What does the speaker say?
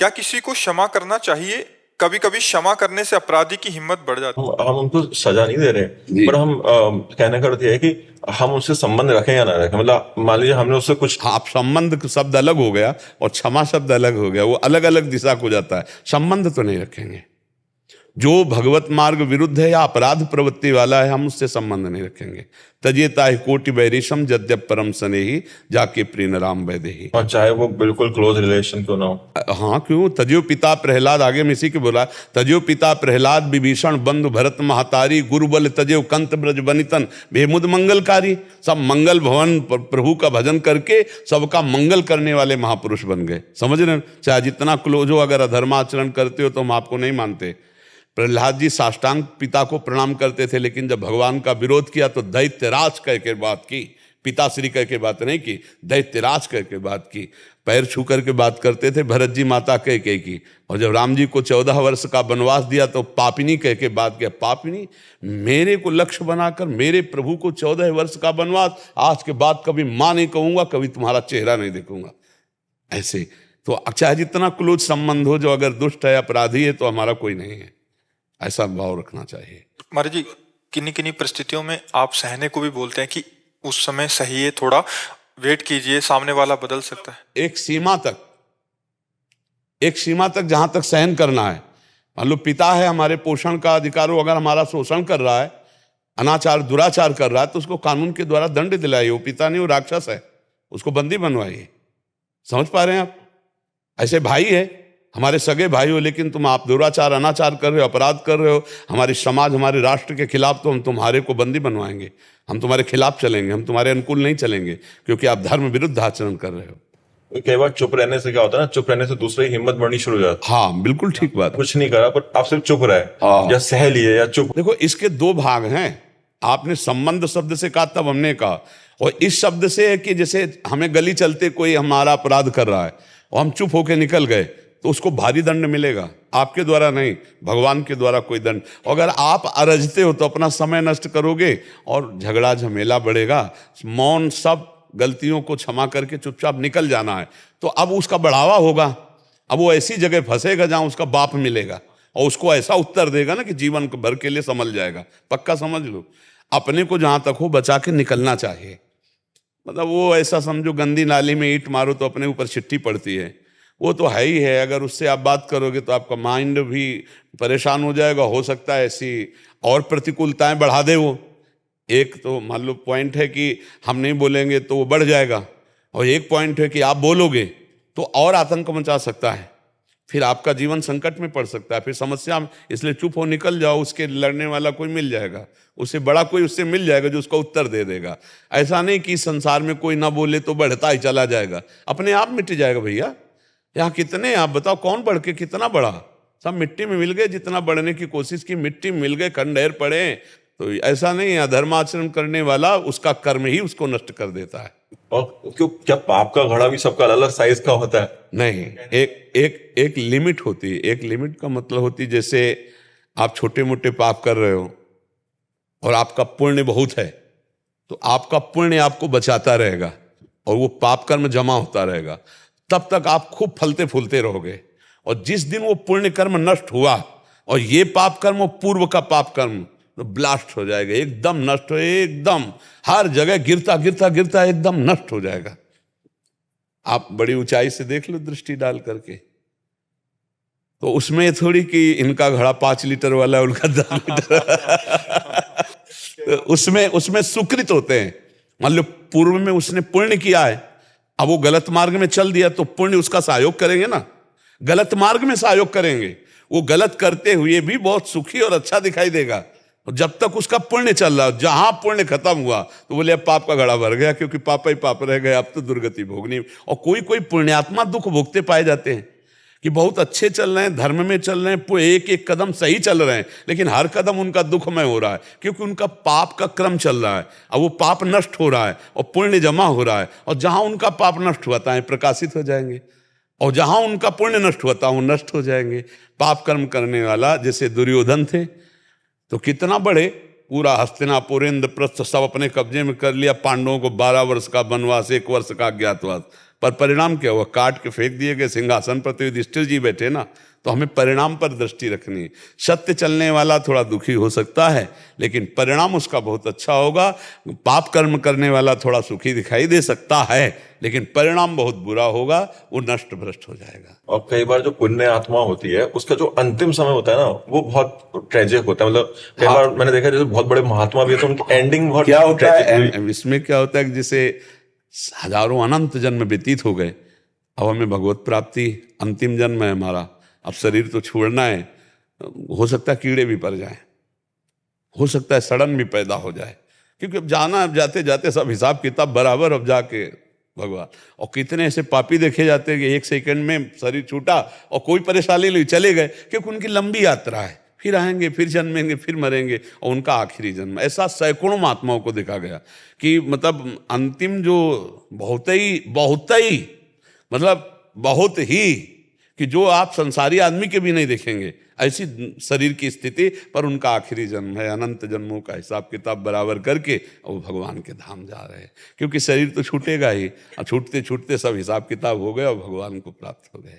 क्या किसी को क्षमा करना चाहिए? कभी कभी क्षमा करने से अपराधी की हिम्मत बढ़ जाती है। हम उनको सजा नहीं दे रहे, जी। पर हम कहने का अर्थ ये है कि हम उससे संबंध रखें या ना रखें। मतलब मान लीजिए हमने उससे कुछ हाँ, आप संबंध शब्द अलग हो गया और क्षमा शब्द अलग हो गया, वो अलग अलग दिशा को जाता है। संबंध तो नहीं रखेंगे। जो भगवत मार्ग विरुद्ध है या अपराध प्रवृत्ति वाला है, हम उससे संबंध नहीं रखेंगे। तजेता ही कोटि वैरिशम यद्यप परम स्नेही जाके प्रीन राम वैदेही। और चाहे वो बिल्कुल क्लोज रिलेशन क्यों ना हो। हाँ, क्यों? तजो पिता प्रहलाद, आगे में इसी के बोला, तजो पिता प्रहलाद विभीषण बंधु भरत महतारी गुरु बल तजो कंत ब्रज बनितन बेमुद मंगलकारी। सब मंगल भवन प्रभु का भजन करके सबका मंगल करने वाले महापुरुष बन गए। समझ रहे हैं? चाहे जितना क्लोज हो, अगर अधर्माचरण करते हो तो हम आपको नहीं मानते। प्रहलाद जी साष्टांग पिता को प्रणाम करते थे, लेकिन जब भगवान का विरोध किया तो दैत्यराज कह के बात की, पिताश्री कह के बात नहीं की, दैत्यराज कह के बात की। पैर छू करके बात करते थे भरत जी माता कह के की। और जब राम जी को 14 वर्ष का वनवास दिया तो पापिनी कह के बात किया। पापिनी, मेरे को लक्ष्य बनाकर मेरे प्रभु को 14 वर्ष का वनवास, आज के बाद कभी मां नहीं कहूंगा, कभी तुम्हारा चेहरा नहीं देखूंगा। ऐसे तो चाहे जितना क्लोज संबंध हो, जो अगर दुष्ट है अपराधी है तो हमारा कोई नहीं है, ऐसा भाव रखना चाहिए। महाराज जी, किन्हीं किन्हीं परिस्थितियों में आप सहने को भी बोलते हैं कि उस समय सही है, थोड़ा वेट कीजिए, सामने वाला बदल सकता है। एक सीमा तक जहां तक सहन करना है। मान लो पिता है, हमारे पोषण का अधिकार हो, अगर हमारा शोषण कर रहा है, अनाचार दुराचार कर रहा है, तो उसको कानून के द्वारा दंड दिलाइए। वो पिता नहीं, वो राक्षस है, उसको बंदी बनवाइए। समझ पा रहे हैं आप? ऐसे भाई है, हमारे सगे भाई हो, लेकिन तुम आप दुराचार अनाचार कर रहे हो, अपराध कर रहे हो हमारे समाज हमारे राष्ट्र के खिलाफ, तो हम तुम्हारे को बंदी बनवाएंगे, हम तुम्हारे खिलाफ चलेंगे, हम तुम्हारे अनुकूल नहीं चलेंगे, क्योंकि आप धर्म विरुद्ध आचरण कर रहे हो। कई बार चुप रहने से क्या होता है ना, चुप रहने से दूसरे की हिम्मत बढ़नी शुरू हो जाती है। हाँ, बिल्कुल ठीक बात। कुछ नहीं करा पर आप सिर्फ चुप रहे, हाँ। या सह लिए या चुप। देखो, इसके दो भाग हैं। आपने संबंध शब्द से कहा, तब हमने कहा, और इस शब्द से है कि जैसे हमें गली चलते कोई हमारा अपराध कर रहा है और हम चुप होकर निकल गए, तो उसको भारी दंड मिलेगा, आपके द्वारा नहीं, भगवान के द्वारा कोई दंड। अगर आप अरजते हो तो अपना समय नष्ट करोगे और झगड़ा झमेला बढ़ेगा। मौन, सब गलतियों को क्षमा करके चुपचाप निकल जाना है, तो अब उसका बढ़ावा होगा। अब वो ऐसी जगह फंसेगा जहां उसका बाप मिलेगा और उसको ऐसा उत्तर देगा ना कि जीवन भर के लिए संभल जाएगा। पक्का समझ लो, अपने को जहां तक हो बचा के निकलना चाहिए। मतलब वो ऐसा समझो, गंदी नाली में ईंट मारो तो अपने ऊपर छिट्टी पड़ती है, वो तो है ही है। अगर उससे आप बात करोगे तो आपका माइंड भी परेशान हो जाएगा। हो सकता है ऐसी और प्रतिकूलताएं बढ़ा दे वो। एक तो मान लो पॉइंट है कि हम नहीं बोलेंगे तो वो बढ़ जाएगा, और एक पॉइंट है कि आप बोलोगे तो और आतंक मचा सकता है, फिर आपका जीवन संकट में पड़ सकता है, फिर समस्या में। इसलिए चुप हो निकल जाओ, उसके लड़ने वाला कोई मिल जाएगा, उससे बड़ा कोई उससे मिल जाएगा जो उसका उत्तर दे देगा। ऐसा नहीं कि संसार में कोई ना बोले तो बढ़ता ही चला जाएगा, अपने आप मिट जाएगा। भैया यहाँ कितने, आप बताओ कौन बढ़ के कितना बढ़ा? सब मिट्टी में मिल गए, जितना बढ़ने की कोशिश की मिट्टी में मिल गए, खंडहर पड़े। तो ऐसा नहीं है, अधर्माचरण करने वाला उसका कर्म ही उसको नष्ट कर देता है। और क्यों, क्या पाप का घड़ा भी सबका अलग अलग साइज का होता है? नहीं, एक लिमिट होती है। एक लिमिट का मतलब होती है, जैसे आप छोटे मोटे पाप कर रहे हो और आपका पुण्य बहुत है, तो आपका पुण्य आपको बचाता रहेगा और वो पाप कर्म जमा होता रहेगा, तब तक आप खूब फलते फूलते रहोगे। और जिस दिन वो पुण्य कर्म नष्ट हुआ और ये पाप कर्म और पूर्व का पाप कर्म तो ब्लास्ट हो जाएगा, एकदम नष्ट हो, एकदम हर जगह गिरता गिरता गिरता एकदम नष्ट हो जाएगा। आप बड़ी ऊंचाई से देख लो दृष्टि डाल करके, तो उसमें थोड़ी कि इनका घड़ा 5 लीटर वाला है, उनका 10 लीटर उसमें सुकृत होते हैं। मान लो पूर्व में उसने पुण्य किया है, अब वो गलत मार्ग में चल दिया तो पुण्य उसका सहयोग करेंगे ना, गलत मार्ग में सहयोग करेंगे। वो गलत करते हुए भी बहुत सुखी और अच्छा दिखाई देगा, और जब तक उसका पुण्य चल रहा, जहां पुण्य खत्म हुआ तो बोले अब पाप का घड़ा भर गया, क्योंकि पाप ही पाप रह गए, अब तो दुर्गति भोगनी। और कोई कोई पुण्यात्मा दुख भोगते पाए जाते हैं कि बहुत अच्छे चल रहे हैं, धर्म में चल रहे हैं, एक एक कदम सही चल रहे हैं, लेकिन हर कदम उनका दुखमय हो रहा है, क्योंकि उनका पाप का क्रम चल रहा है। अब वो पाप नष्ट हो रहा है और पुण्य जमा हो रहा है, और जहां उनका पाप नष्ट होता है प्रकाशित हो जाएंगे, और जहां उनका पुण्य नष्ट होता है वो नष्ट हो जाएंगे। पाप कर्म करने वाला जैसे दुर्योधन थे, तो कितना बड़े, पूरा हस्तिनापुर इंद्रप्रस्थ सब अपने कब्जे में कर लिया, पांडवों को 12 वर्ष का वनवास, 1 वर्ष का अज्ञातवास, पर परिणाम क्या हुआ? काट के फेंक दिए गए। सिंहासन पर तो युधिष्ठिर जी बैठे ना। तो हमें परिणाम पर दृष्टि रखनी है। सत्य चलने वाला थोड़ा दुखी हो सकता है, लेकिन परिणाम उसका बहुत अच्छा होगा। पाप कर्म करने वाला थोड़ा सुखी दिखाई दे सकता है, लेकिन परिणाम बहुत बुरा होगा, वो नष्ट भ्रष्ट हो जाएगा। और कई बार जो पुण्य आत्मा होती है उसका जो अंतिम समय होता है ना, वो बहुत ट्रेजिक होता है। मतलब कई बार मैंने देखा जैसे बहुत बड़े महात्मा भी है तो उनकी एंडिंग बहुत क्या होता tragic हुई। है इसमें? क्या होता है कि जैसे हजारों अनंत जन्म व्यतीत हो गए, अब हमें भगवत प्राप्ति अंतिम जन्म है हमारा, अब शरीर तो छोड़ना है। हो सकता है कीड़े भी पड़ जाएं, हो सकता है सड़न भी पैदा हो जाए, क्योंकि अब जाना, अब जाते जाते सब हिसाब किताब बराबर। अब जाके भगवान, और कितने ऐसे पापी देखे जाते हैं कि 1 सेकंड में शरीर छूटा और कोई परेशानी नहीं, चले गए, क्योंकि उनकी लंबी यात्रा है, फिर आएंगे, फिर जन्मेंगे, फिर मरेंगे, और उनका आखिरी जन्म। ऐसा सैकड़ों महात्माओं को देखा गया कि मतलब अंतिम जो बहुत ही मतलब बहुत ही, कि जो आप संसारी आदमी के भी नहीं देखेंगे ऐसी शरीर की स्थिति, पर उनका आखिरी जन्म है। अनंत जन्मों का हिसाब किताब बराबर करके वो भगवान के धाम जा रहे हैं, क्योंकि शरीर तो छूटेगा ही, और छूटते छूटते सब हिसाब किताब हो गए और भगवान को प्राप्त हो गए।